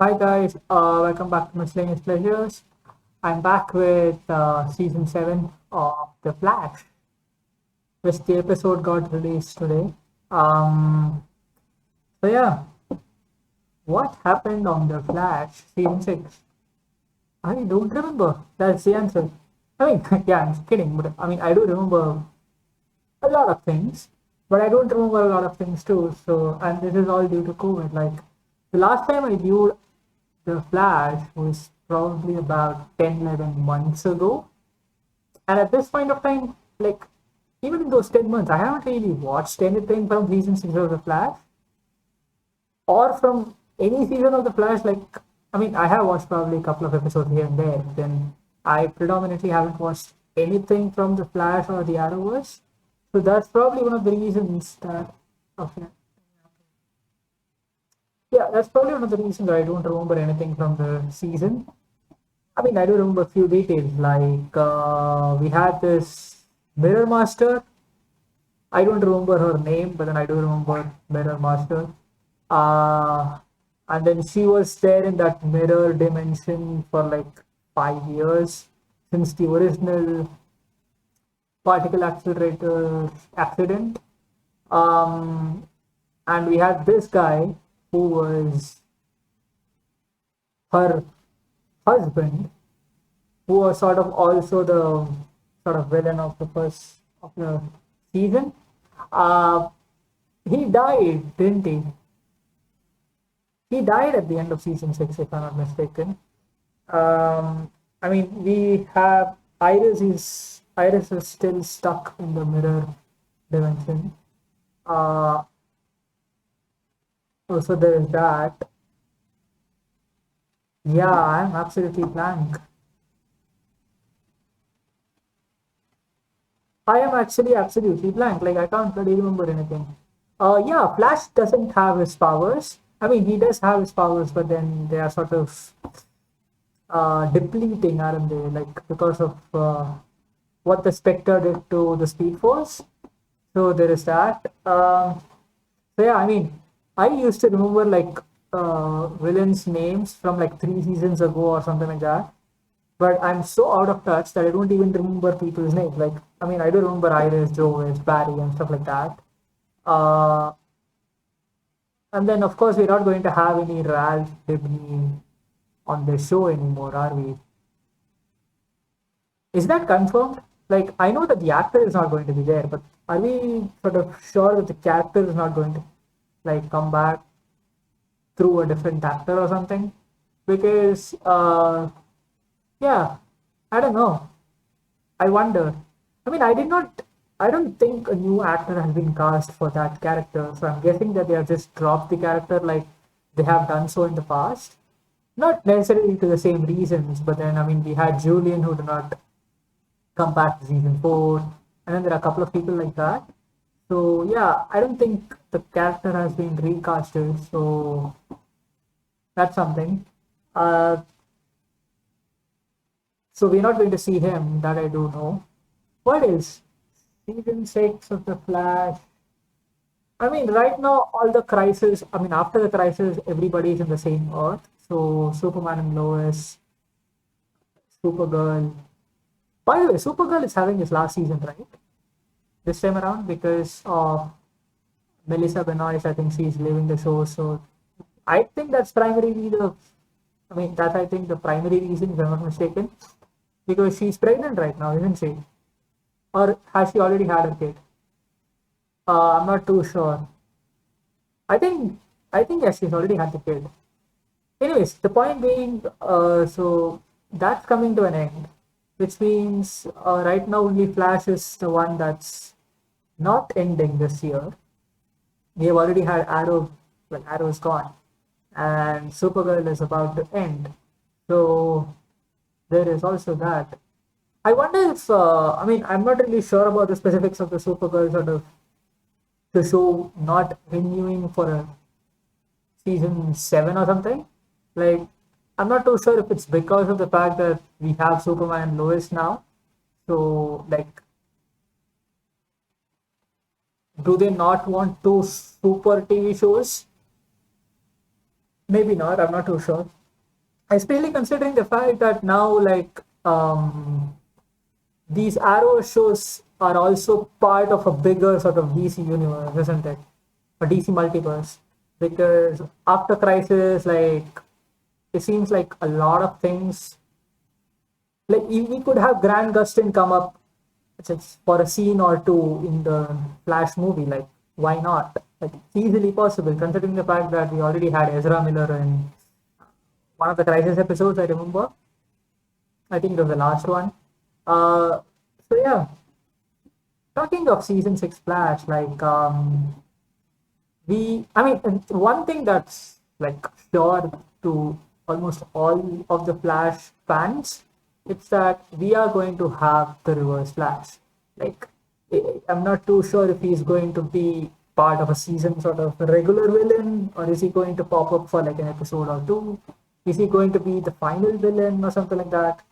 Hi guys, welcome back to Miscellaneous Pleasures. I'm back with season 7 of The Flash, which the episode got released today. Um, so yeah, what happened on The Flash season 6? I don't remember. That's the answer. I mean, yeah, I'm kidding, but I mean, I do remember a lot of things, but I don't remember a lot of things too. So, and this is all due to COVID. Like, the last time I viewed The Flash was probably about 10, 11 months ago. And at this point of time, like, even in those 10 months, I haven't really watched anything from season 6 of The Flash or from any season of The Flash. Like, I mean, I have watched probably a couple of episodes here and there. Then I predominantly haven't watched anything from The Flash or the Arrowverse. So that's probably one of the reasons that. Okay. Yeah, that's probably one of the reasons I don't remember anything from the season. I mean, I do remember a few details. Like we had this Mirror Master. I don't remember her name, but then I do remember Mirror Master. Uh, and then she was there in that mirror dimension for like 5 years since the original particle accelerator accident. Um, and we had this guy who was her husband, who was sort of also the sort of villain of the first of the season. Uh, he died, didn't he? He died at the end of season 6, if I'm not mistaken. I mean, we have Iris is still stuck in the mirror dimension. Uh, also there is that. Yeah, I'm absolutely blank. I am actually absolutely blank. Like I can't really remember anything. Yeah, Flash doesn't have his powers. I mean, he does have his powers, but then they are sort of depleting, aren't they? Like because of what the Spectre did to the Speed Force. So there is that. So yeah, I mean, I used to remember like villains' names from like 3 seasons ago or something like that. But I'm so out of touch that I don't even remember people's names. Like, I mean, I do remember Iris, Jovis, Barry, and stuff like that. Uh, and then, of course, we're not going to have any Ralph Dibny on the show anymore, are we? Is that confirmed? Like, I know that the actor is not going to be there, but are we sort of sure that the character is not going to like come back through a different actor or something? Because, yeah, I don't know. I wonder. I mean, I don't think a new actor has been cast for that character, so I'm guessing that they have just dropped the character like they have done so in the past. Not necessarily to the same reasons, but then, I mean, we had Julian who did not come back to season 4, and then there are a couple of people like that. So, yeah, I don't think the character has been recasted, so that's something. Uh, so, we're not going to see him, that I do know. What is season 6 of The Flash? I mean, right now, all the crisis, I mean, after the crisis, everybody is in the same Earth. So, Superman and Lois, Supergirl. By the way, Supergirl is having his last season, right? This time around, because of Melissa Benoist, I think she's leaving the show. So, I think that's primarily I mean, that's, I think, the primary reason, if I'm not mistaken, because she's pregnant right now, isn't she? Or has she already had her kid? I'm not too sure. I think I think yes, she's already had the kid. Anyways, the point being, so that's coming to an end, which means right now only Flash is the one that's not ending this year. We have already had Arrow, well, Arrow is gone, and Supergirl is about to end. So there is also that. I wonder if, I mean, I'm not really sure about the specifics of the Supergirl sort of the show not renewing for a season 7 or something. Like, I'm not too sure if it's because of the fact that we have Superman and Lois now. So, like, do they not want two super TV shows? maybe not. I'm not too sure. Especially considering the fact that now, like, these Arrow shows are also part of a bigger sort of DC universe, isn't it? A DC multiverse. Because after Crisis, like, it seems like a lot of things. Like, we could have Grant Gustin come up just for a scene or two in the Flash movie. Like, why not? Like, it's easily possible, considering the fact that we already had Ezra Miller in one of the Crisis episodes, I remember. I think it was the last one. So yeah, talking of season 6 Flash, like, I mean, and one thing that's like sure to almost all of the Flash fans, it's that we are going to have the Reverse Flash. Like, I'm not too sure if he's going to be part of a season sort of regular villain, or is he going to pop up for like an episode or two? Is he going to be the final villain or something like that?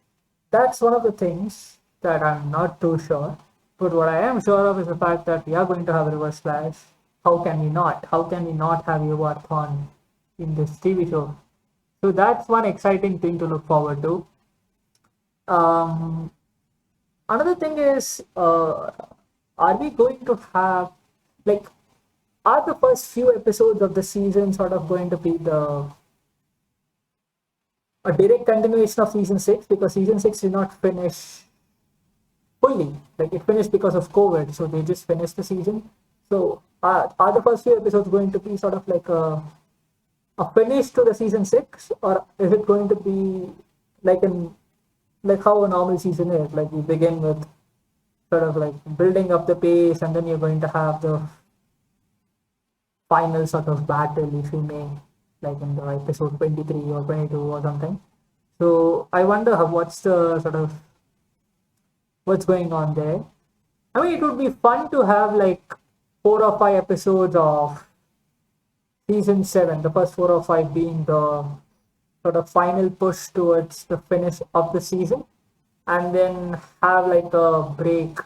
That's one of the things that I'm not too sure. But what I am sure of is the fact that we are going to have a Reverse Flash. How can we not? How can we not have Eobard Thawne in this TV show? So that's one exciting thing to look forward to. Another thing is, are we going to have, like, are the first few episodes of the season sort of going to be a direct continuation of season 6? Because season 6 did not finish fully. Like, it finished because of COVID, so they just finished the season. So are the first few episodes going to be sort of like a finish to the season 6, or is it going to be like how a normal season is? Like, you begin with sort of like building up the pace, and then you're going to have the final sort of battle, if you may, like in the episode 23 or 22 or something. So I wonder what's going on there. I mean, it would be fun to have like 4 or 5 episodes of season 7, the first 4 or 5 being the sort of final push towards the finish of the season, and then have like a break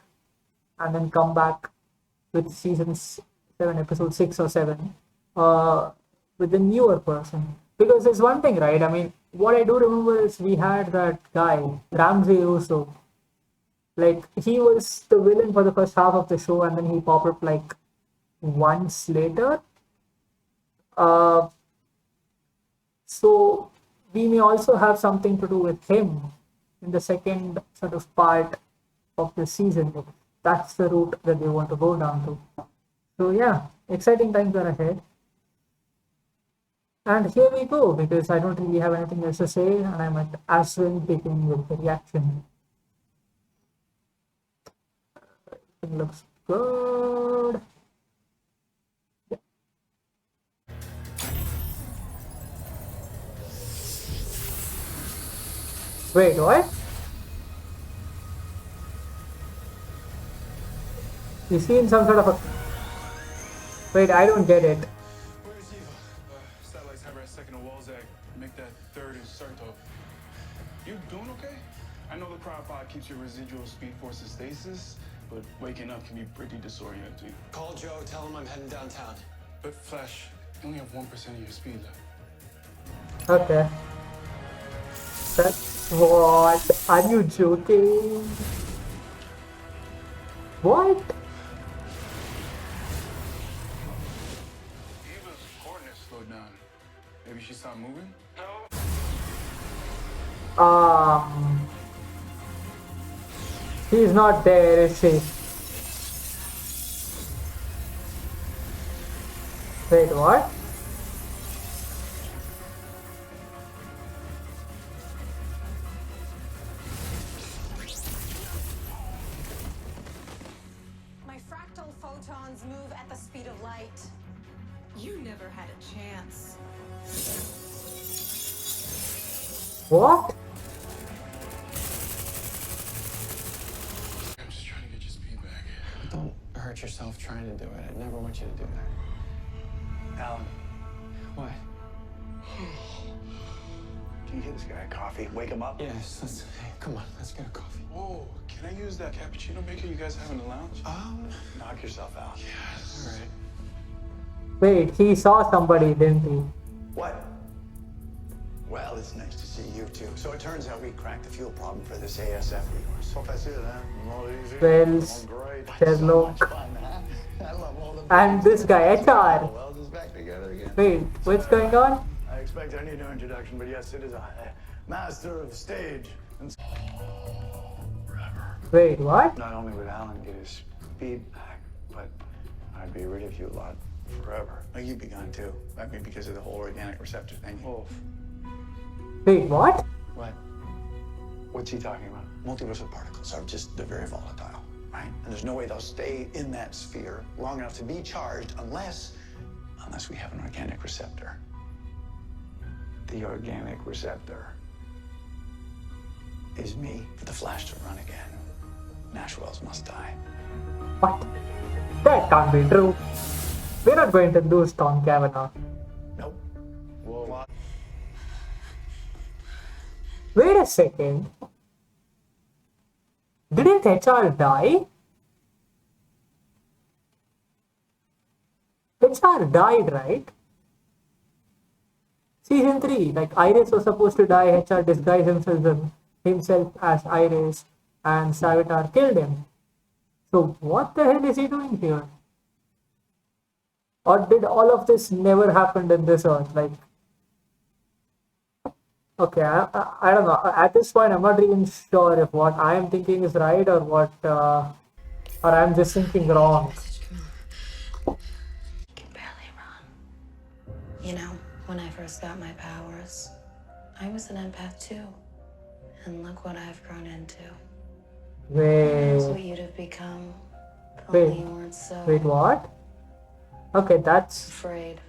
and then come back with season 7, episode 6 or 7, with a newer person. Because there's one thing, right? I mean, what I do remember is we had that guy, Ramsey Russo. Like, he was the villain for the first half of the show, and then he popped up like once later. So we may also have something to do with him in the second sort of part of the season. If that's the route that they want to go down to. So yeah, exciting times are ahead. And here we go, because I don't really have anything else to say, and I'm at as well begin with the reaction. It looks good. Yeah. Wait, what? You seen some sort of a... Wait, I don't get it. Where's Eva? Satellites have her at second to Walzak. Make that third in Certo. You doing okay? I know the cryopod keeps your residual speed force in stasis, but waking up can be pretty disorienting. Call Joe, tell him I'm heading downtown. But Flash, you only have 1% of your speed left. Okay. That's what? Are you joking? What? Eva's coordinates slowed down. Maybe she stopped moving? She's not there, is she? Wait, what? My fractal photons move at the speed of light. You never had a chance. What? I'm just trying to get your speed back. Don't hurt yourself trying to do it. I never want you to do that. Alan, What? can you get this guy a coffee? Wake him up? Yes, hey, come on, let's get a coffee. Whoa, can I use that cappuccino maker you guys have in the lounge? Knock yourself out. Yes. All right. Wait, he saw somebody, didn't he? What? Well, it's nice to see you too. So it turns out we cracked the fuel problem for this ASF of yours. So facile, huh? Not easy. Wells, Not great. So Sherlock, much fun, huh? I love all the and this guy, HR. Wells is back together again. Wait, what's going on? I expect I need no introduction, but yes, it is a master of stage. And forever. Wait, what? Not only would Alan get his speed back, but I'd be rid of you lot forever. Like you'd be gone too. I mean, because of the whole organic receptor thing. Oh. Wait, what? What? What's he talking about? Multiversal particles are just, they're very volatile, right? And there's no way they'll stay in that sphere long enough to be charged unless we have an organic receptor. The organic receptor is me. For the Flash to run again, Nash Wells must die. What? That can't be true. We're not going to lose Tom Cavanaugh. Nope. Whoa. Wait a second. Didn't HR die? HR died, right? Season 3, like Iris was supposed to die, HR disguised himself as Iris, and Savitar killed him. So what the hell is he doing here? Or did all of this never happen in this earth? Like, okay, I don't know. At this point, I'm not even sure if what I am thinking is right or what, or I'm just thinking wrong. You can barely run. You know, when I first got my powers, I was an empath too. And look what I've grown into. That's what Wait, you'd have become if Wait. only you weren't so wait, what? Okay, that's... afraid.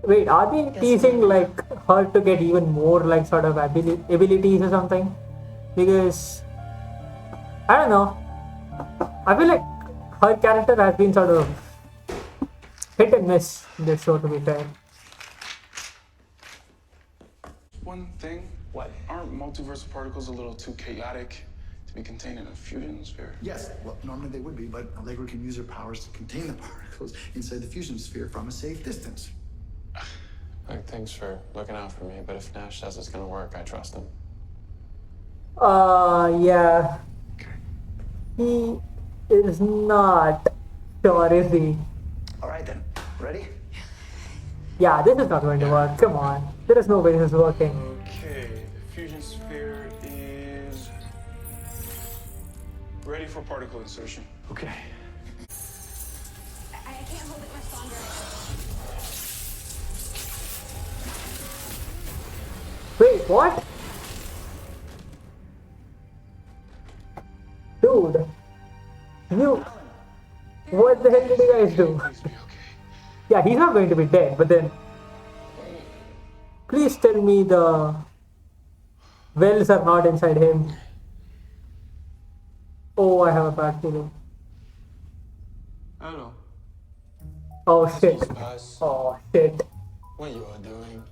Wait, are they teasing like her to get even more like sort of abilities or something? Because I don't know. I feel like her character has been sort of hit and miss in this show, to be fair. One thing. What? Aren't multiversal particles a little too chaotic to be contained in a fusion sphere? Yes, well, normally they would be, but Allegra can use her powers to contain the particles inside the fusion sphere from a safe distance. Look, thanks for looking out for me, but if Nash says it's gonna work, I trust him. Yeah. He is not sure, is he? All right then, ready? Yeah, this is not going to work. Come on. There is no way this is working. Okay, the fusion sphere is ready for particle insertion. Okay. I can't hold it much longer. Wait, what? Dude. What the hell did you guys do? Please be okay. Yeah, he's not going to be dead, but then... Please tell me the wells are not inside him. Oh, I have a bad feeling. Hello. Oh shit. Boss, Oh shit. what you are doing?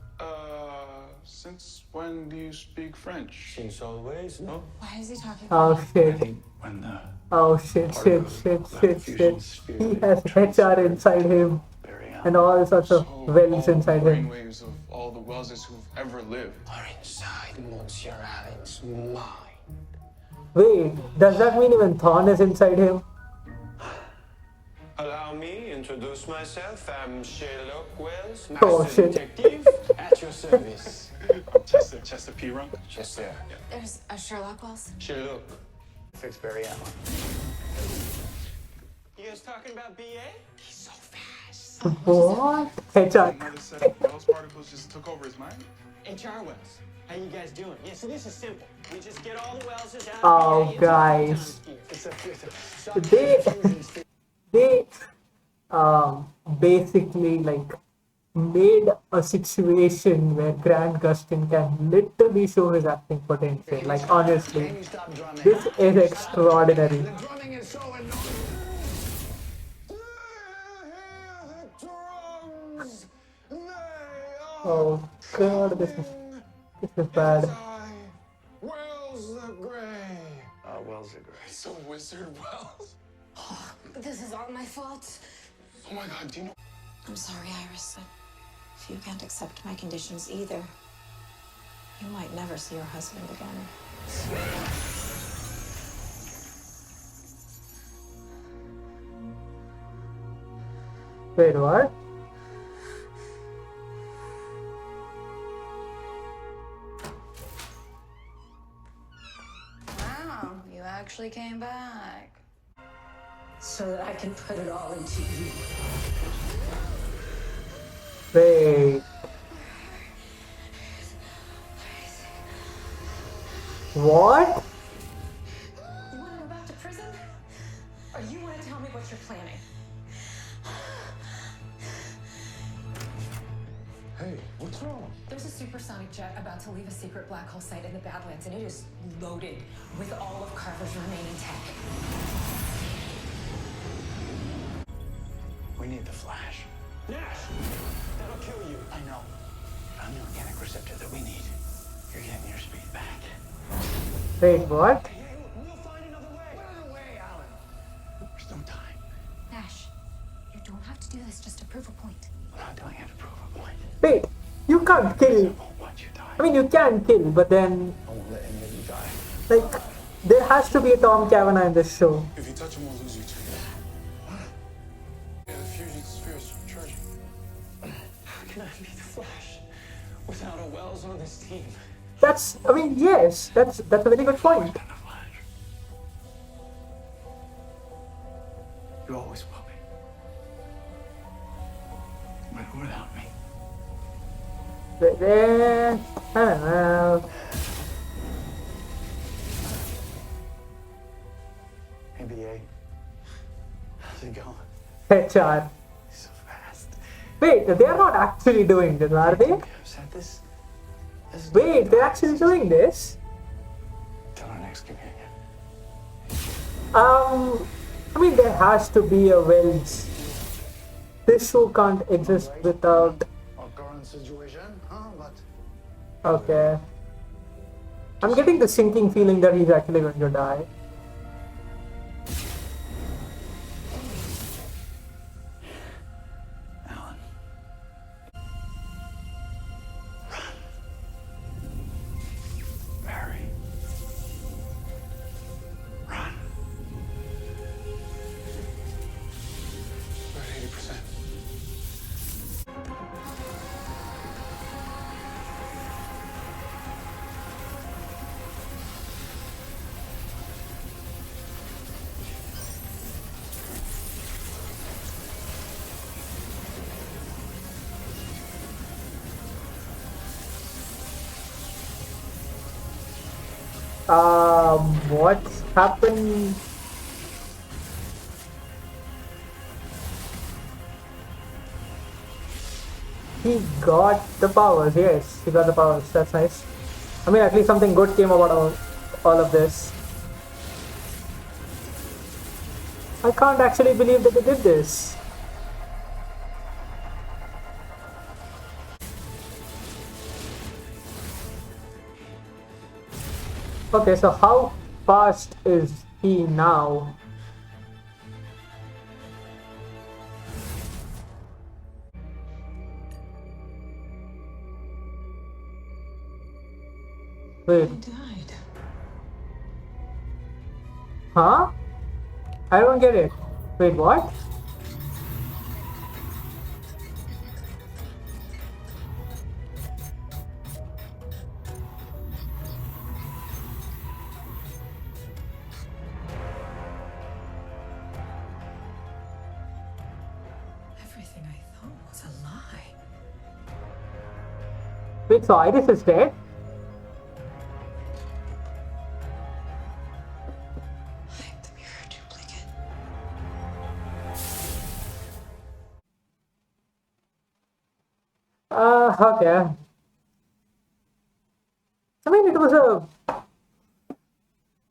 Since when do you speak French? Since always, no? Why is he talking? Oh I shit. think when the Oh shit, shit, shit, shit, fusion shit. sphere He has HR inside him very and all sorts of So wells all inside him. brainwaves of all the Wellses who've ever lived. Are inside Monsieur Allen's mind. Wait, does that mean even Thorn is inside him? Allow me introduce myself. I'm Sherlock Wells, Oh, master shit. detective at your service. Chester P. Runk. Yes, sir. There's a Sherlock Wells. Sherlock. fix Barry Allen. You guys talking about BA? He's so fast. What? HR. Another set of Wells particles just took over his mind? HR Wells. How you guys doing? Yeah, so this is simple. We just get all the Wellses out Oh, of BA guys. They basically like made a situation where Grant Gustin can literally show his acting potential. Like honestly, this is extraordinary. Drumming is so annoying. Oh god, this is bad. Wells the Grey. Wells the Grey. So Wizard Wells? This is all my fault. Oh my god, do you know? I'm sorry, Iris. If you can't accept my conditions either, you might never see your husband again. Wait, what? Wow, you actually came back. So that I can put it all into you. Wait. What? You want to go back to prison? Or you want to tell me what you're planning? Hey, what's wrong? There's a supersonic jet about to leave a secret black hole site in the Badlands, and it is loaded with all of Carver's remaining tech. We need the Flash. Nash! That'll kill you. I know. I'm the organic receptor that we need. You're getting your speed back. Wait, what? Hey, we'll find another way. What other way, Alan? There's no time. Nash, you don't have to do this just to prove a point. I'm not doing it to prove a point. Wait, you can't kill. I won't want you to die. I mean, you can kill, but then, I won't let any of you die. like, there has to be a Tom Cavanagh in this show. If you touch him, we'll lose you too. Yeah, the fusion sphere is charging. How can I be the Flash without a Wells on this team? That's, I mean, yes, that's a very good point. The Flash. You always will be. With or without me. But then, I don't know. Hey, BA. How's it going? HR. So fast. Wait, they are not actually doing this, are they? I've said this. This is Wait, they're actually doing this? till our next communion. I mean, there has to be a Wells. This show can't exist without. Our current situation, huh? But Okay. I'm getting the sinking feeling that he's actually going to die. Alan. Run. Mary. Run. We're at 80%. What's happened? He got the powers, yes, he got the powers, that's nice. I mean, at least something good came about all of this. I can't actually believe that they did this. Okay, so how fast is he now? Wait, Died. huh? I don't get it. Wait, what? Everything I thought was a lie. Wait, so Iris is dead? I'm the mirror duplicate. Okay. I mean, it was a.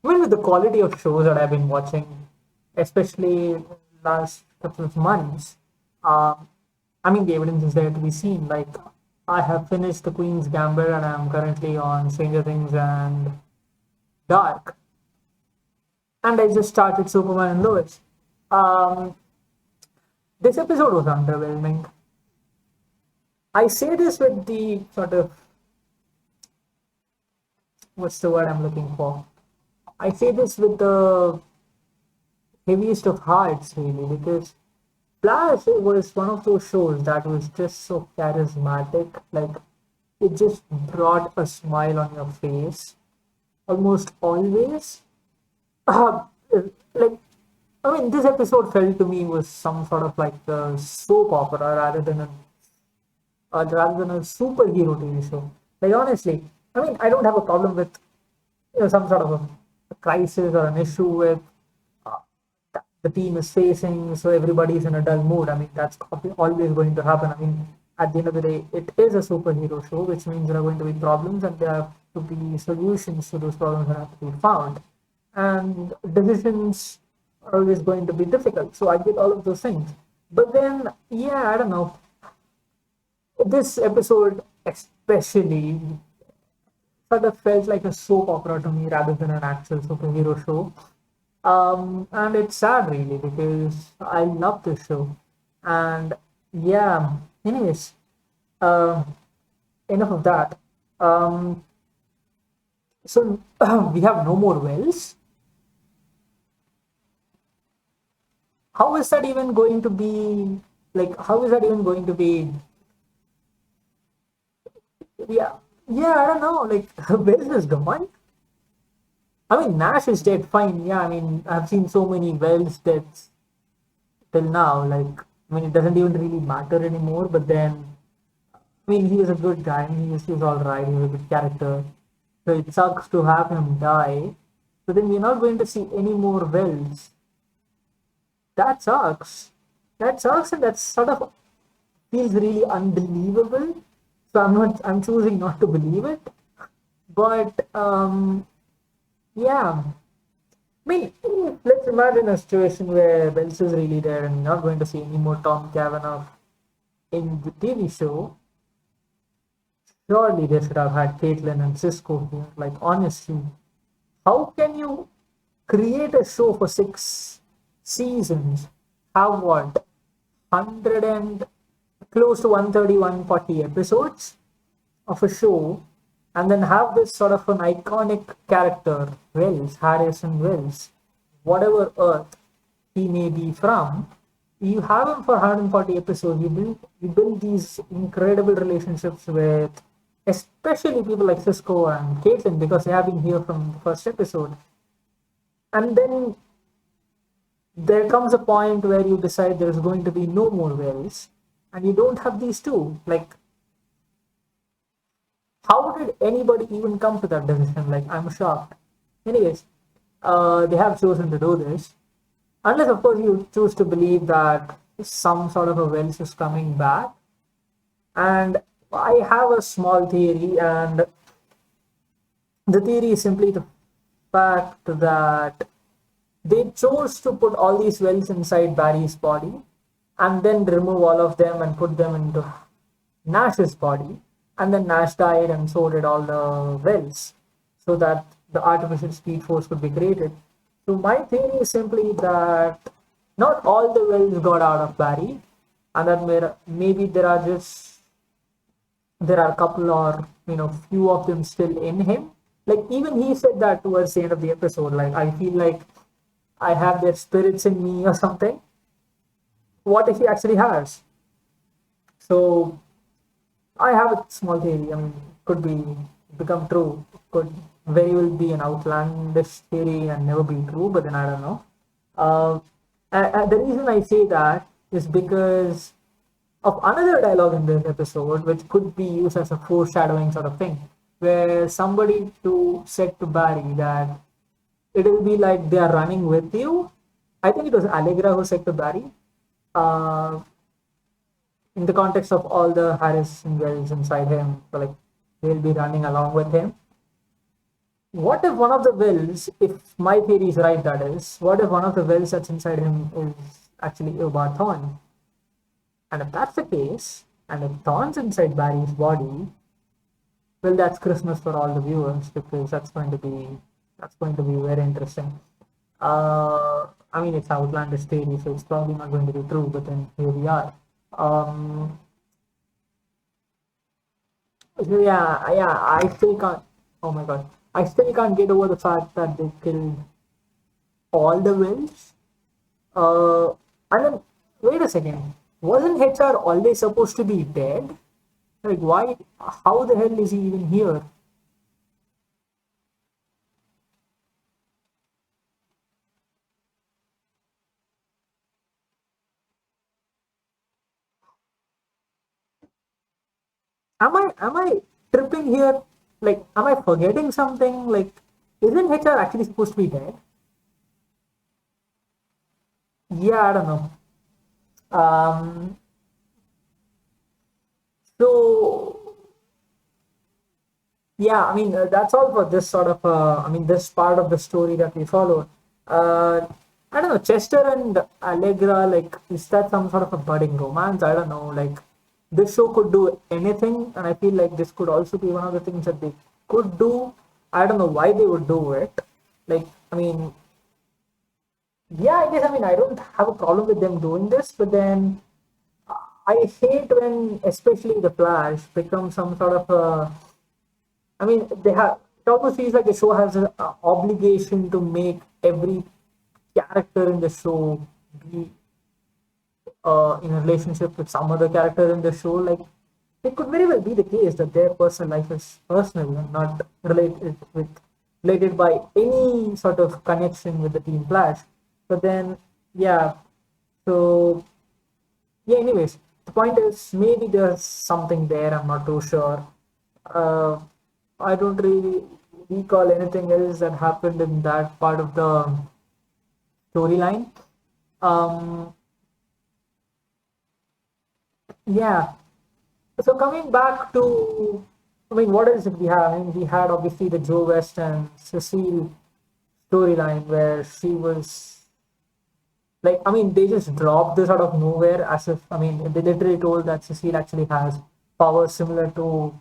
I mean, with the quality of shows that I've been watching, especially last couple of months, I mean, the evidence is there to be seen. Like, I have finished The Queen's Gambit and I'm currently on Stranger Things and Dark. And I just started Superman and Lois. This episode was underwhelming. I say this with the sort of, what's the word I'm looking for? I say this with the heaviest of hearts, really, because Flash was one of those shows that was just so charismatic. Like, it just brought a smile on your face almost always. Uh, like, I mean, this episode felt to me was some sort of like a soap opera rather than a superhero TV show. Like, honestly, I mean, I don't have a problem with some sort of a crisis or an issue with uh, the team is facing, so everybody is in a dull mood. I mean, that's always going to happen. I mean, at the end of the day, it is a superhero show, which means there are going to be problems and there have to be solutions to those problems that have to be found. And decisions are always going to be difficult. So I get all of those things. But then, yeah, I don't know. This episode, especially, sort of felt like a soap opera to me rather than an actual superhero show. And it's sad really because I love this show. And yeah, anyways, uh, enough of that. Um, so we have no more wells. How is that even going to be? Like, how is that even going to be? Yeah, yeah, I don't know. Like, Wells is gone. I mean, Nash is dead, fine. Yeah, I mean, I've seen so many Wells deaths till now. Like, I mean, it doesn't even really matter anymore. But then, I mean, he was a good guy. I mean, he was all right. He was a good character. So it sucks to have him die. But then we're not going to see any more Wells. That sucks. That sucks, and that sort of feels really unbelievable. So I'm choosing not to believe it. But yeah. I mean, let's imagine a situation where Wells is really there and you're not going to see any more Tom Cavanaugh in the TV show. Surely they should have had Caitlin and Cisco here. Like, honestly, how can you create a show for 6 seasons, have what, 100 and close to 130, 140 episodes of a show, and then have this sort of an iconic character, Wells, Harrison Wells, whatever Earth he may be from, you have him for 140 episodes. You build these incredible relationships with, especially people like Cisco and Caitlin, because they have been here from the first episode. And then there comes a point where you decide there's going to be no more Wells, and you don't have these two. Like, how did anybody even come to that decision? Like, I'm shocked. Anyways, they have chosen to do this. Unless, of course, you choose to believe that some sort of a Wells is coming back. And I have a small theory, and the theory is simply the fact that they chose to put all these Wells inside Barry's body and then remove all of them and put them into Nash's body. And then Nash died, and so did all the Wells, so that the artificial speed force could be created. So my theory is simply that not all the Wells got out of Barry, and that maybe there are a couple or few of them still in him. Like, even he said that towards the end of the episode. Like, I feel like I have their spirits in me or something. What if he actually has? So I have a small theory. I mean, could become true. Could very well be an outlandish theory and never be true. But then I don't know. The reason I say that is because of another dialogue in this episode, which could be used as a foreshadowing sort of thing, where somebody said to Barry that it will be like they are running with you. I think it was Allegra who said to Barry, in the context of all the Harrison Wells inside him, so like they'll be running along with him. What if one of the Wells, if my theory is right, that is, what if one of the Wells that's inside him is actually Ilbar Thorn? And if that's the case, and if Thorn's inside Barry's body, well, that's Christmas for all the viewers, because that's going to be very interesting. I mean, it's outlandish theory, so it's probably not going to be true, but then here we are. So yeah, I still can't. Oh my god, I still can't get over the fact that they killed all the Wells. And then wait a second, wasn't HR always supposed to be dead? Like why? How the hell is he even here? Am I tripping here? Like, am I forgetting something? Like, isn't HR actually supposed to be dead? Yeah, I don't know. Um, so yeah, I mean that's all for this sort of. I mean this part of the story that we followed. Uh, I don't know. Chester and Allegra, like, is that some sort of a budding romance? I don't know. Like, this show could do anything, and I feel like this could also be one of the things that they could do. I don't know why they would do it. Like, I mean, yeah, I guess, I mean, I don't have a problem with them doing this, but then I hate when, especially the Flash, becomes some sort of a. I mean, they have. It almost feels like the show has an obligation to make every character in the show be in a relationship with some other character in the show. Like, it could very well be the case that their personal life is personal and not related by any sort of connection with the Team Flash. But then, yeah. So yeah. Anyways, the point is maybe there's something there. I'm not too sure. Uh, I don't really recall anything else that happened in that part of the storyline. Um, yeah. So coming back to, I mean, what else did we have? I mean, we had obviously the Joe West and Cecile storyline where she was like, I mean, they just dropped this out of nowhere as if, I mean, they literally told that Cecile actually has powers similar to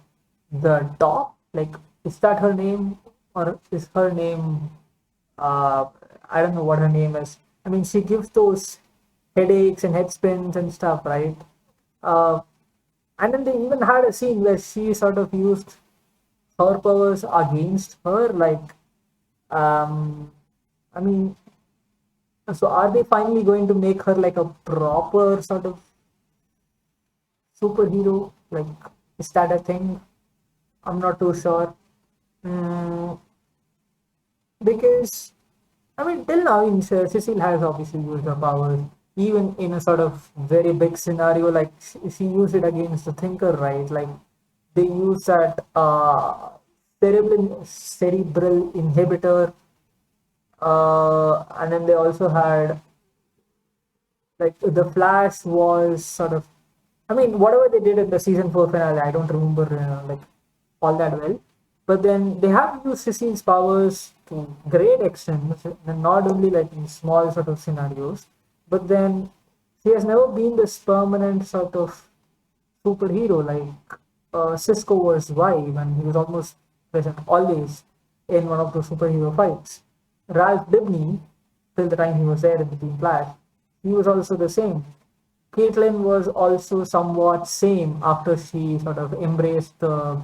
the top. Like, is that her name or is her name? Uh, I don't know what her name is. I mean, she gives those headaches and head spins and stuff, right? Uh, and then they even had a scene where she sort of used her powers against her. Like, I mean, so are they finally going to make her like a proper sort of superhero? Like, is that a thing? I'm not too sure. Mm, because I mean, till now, in Cecile has obviously used her powers, even in a sort of very big scenario. Like, she used it against the Thinker, right? Like, they use that cerebral inhibitor, and then they also had, like, the Flash was sort of, I mean, whatever they did in the season 4 finale, I don't remember like all that well. But then they have used Cecile's powers to great extent, and not only like in small sort of scenarios, but then she has never been this permanent sort of superhero like Cisco was Y when he was almost present always in one of those superhero fights. Ralph Dibny, till the time he was there in the Team Flash, he was also the same. Caitlin was also somewhat same after she sort of embraced the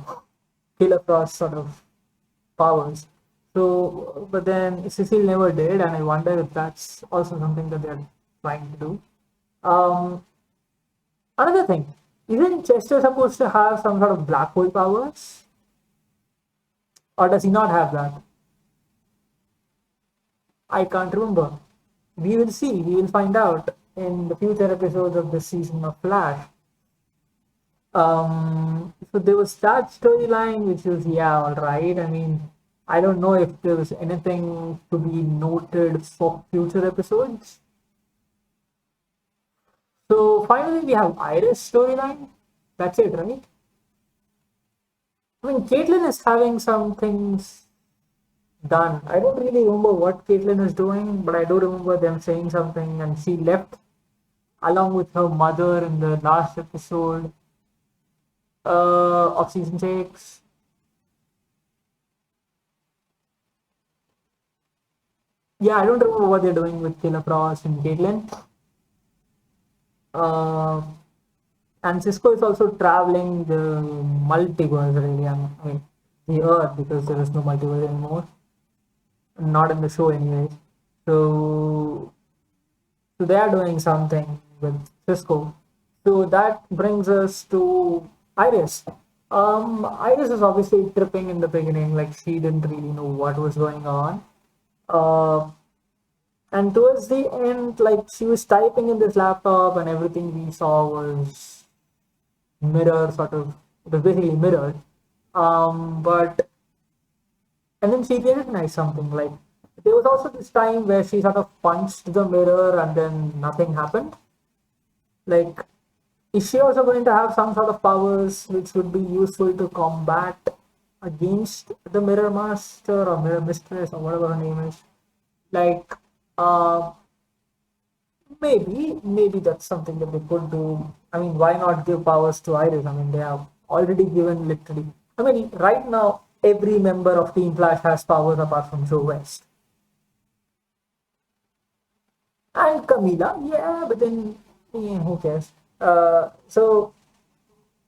Killer Frost sort of powers. So, but then Cecile never did, and I wonder if that's also something that they're trying to do. Um, Another thing, isn't Chester supposed to have some sort of black hole powers, or does he not have that? I can't remember. We will see. We will find out in the future episodes of this season of Flash. So there was that storyline, which was, yeah, all right. I mean, I don't know if there was anything to be noted for future episodes. So finally, we have Iris storyline. That's it, right? I mean, Caitlin is having some things done. I don't really remember what Caitlin is doing, but I do remember them saying something, and she left along with her mother in the last episode of season 6. Yeah, I don't remember what they're doing with Killer Frost and Caitlin. Uh, And Cisco is also traveling the multiverse, really. I mean, the Earth, because there is no multiverse anymore. Not in the show, anyways. So, so they are doing something with Cisco. So that brings us to Iris. Iris is obviously tripping in the beginning, like she didn't really know what was going on. Uh, and towards the end, like she was typing in this laptop, and everything we saw was mirror sort of. It was basically mirrored. But and then she recognized something like there was also this time where she sort of punched the mirror and then nothing happened. Like, is she also going to have some sort of powers which would be useful to combat against the mirror master or mirror mistress or whatever her name is? Like, uh, maybe that's something that they could do. I mean, why not give powers to Iris? I mean, they have already given literally. I mean, right now, every member of Team Flash has powers apart from Joe West. And Camila, yeah, but then, yeah, who cares? So,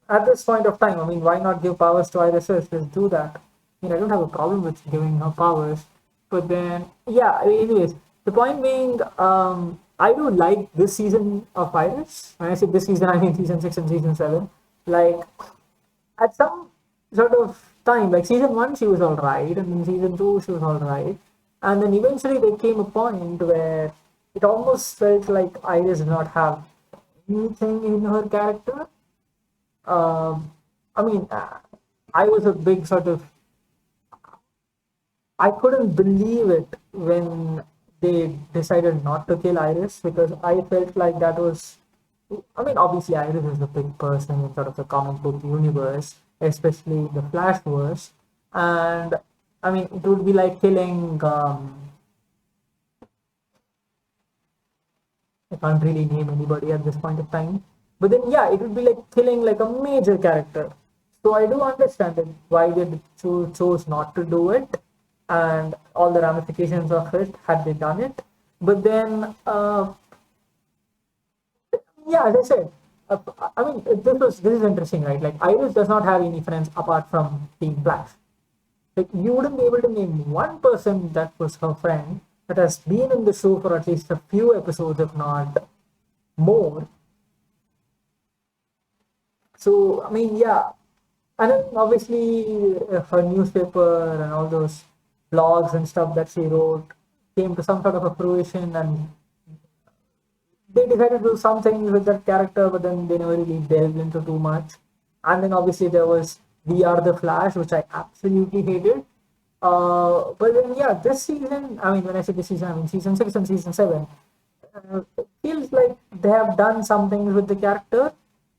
at this point of time, I mean, why not give powers to Iris? Just do that. I mean, I don't have a problem with giving her powers. But then, yeah, anyways, the point being, I do like this season of Iris. When I say this season, I mean season 6 and season 7. Like, at some sort of time, like season 1, she was alright, and then season 2, she was alright. And then eventually there came a point where it almost felt like Iris did not have anything in her character. I mean, I was a big sort of. I couldn't believe it when they decided not to kill Iris because I felt like that was. I mean, obviously, Iris is a big person in sort of the comic book universe, especially the Flashverse, and I mean, it would be like killing. I can't really name anybody at this point of time. But then, yeah, it would be like killing like a major character. So I do understand it, why they chose not to do it and all the ramifications of it had they done it. But then, yeah, as I said, I mean, this is interesting, right? Like Iris does not have any friends apart from Team Flash. Like you wouldn't be able to name one person that was her friend that has been in the show for at least a few episodes, if not more. So I mean, yeah, and then obviously her newspaper and all those blogs and stuff that she wrote came to some sort of a fruition, and they decided to do something with that character, but then they never really delved into too much. And then obviously there was We Are the Flash, which I absolutely hated. But then yeah, this season, I mean, when I say this season, I mean season 6 and season 7, it feels like they have done something with the character,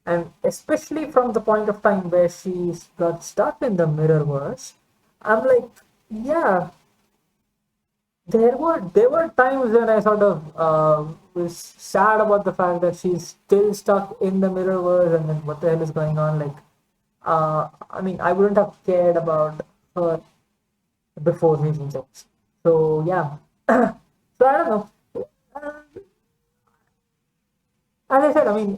and especially from the point of time where she got stuck in the Mirrorverse, I'm like, yeah, there were times when I sort of was sad about the fact that she's still stuck in the Mirrorverse, and then what the hell is going on? Like, I mean, I wouldn't have cared about her before season 6. So yeah, so I don't know. As I said, I mean,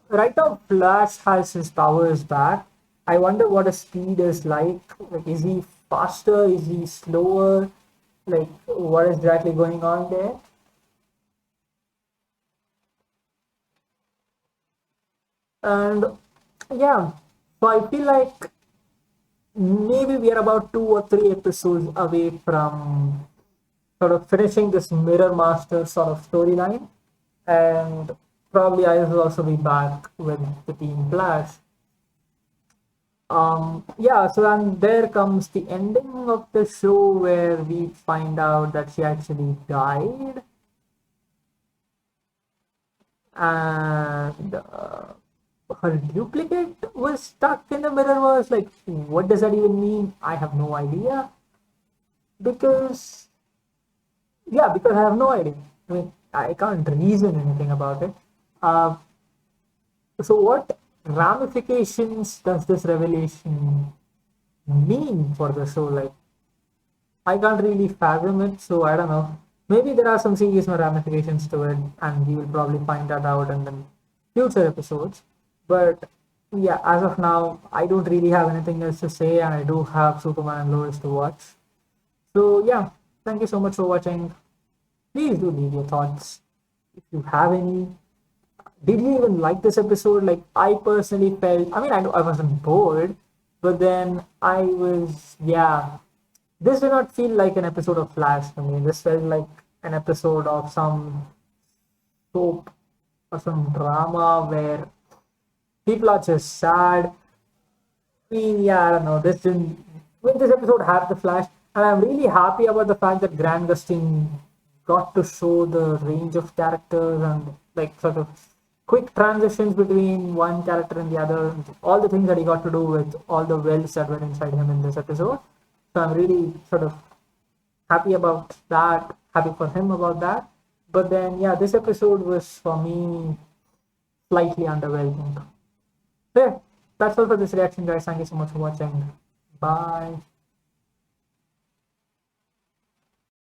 right now Flash has his powers back. I wonder what his speed is like. Like, is he faster? Is he slower? Like, what is exactly going on there? And yeah, so I feel like maybe we are about 2 or 3 episodes away from sort of finishing this Mirror Master sort of storyline, and probably I will also be back with the Team Flash. Yeah, so then there comes the ending of the show where we find out that she actually died, and her duplicate was stuck in the Mirrorverse. Like, what does that even mean? I have no idea. Because, yeah, because I have no idea. I mean, I can't reason anything about it. Uh, so, what ramifications does this revelation mean for the show? Like, I can't really fathom it, so I don't know. Maybe there are some serious ramifications to it, and we will probably find that out in the future episodes. But yeah, as of now, I don't really have anything else to say, and I do have Superman and Lois to watch. So yeah, thank you so much for watching. Please do leave your thoughts if you have any. Did you even like this episode? Like, I personally felt, I mean, I wasn't bored, but then I was, yeah, this did not feel like an episode of Flash to me. This felt like an episode of some soap or some drama where people are just sad. I mean, yeah, I don't know. This didn't. When this episode had the Flash, and I'm really happy about the fact that Grant Gustin got to show the range of characters and like sort of quick transitions between one character and the other. All the things that he got to do with all the wells that were inside him in this episode. So I'm really sort of happy about that. Happy for him about that. But then, yeah, this episode was for me slightly underwhelming. So yeah, that's all for this reaction, guys. Thank you so much for watching. Bye.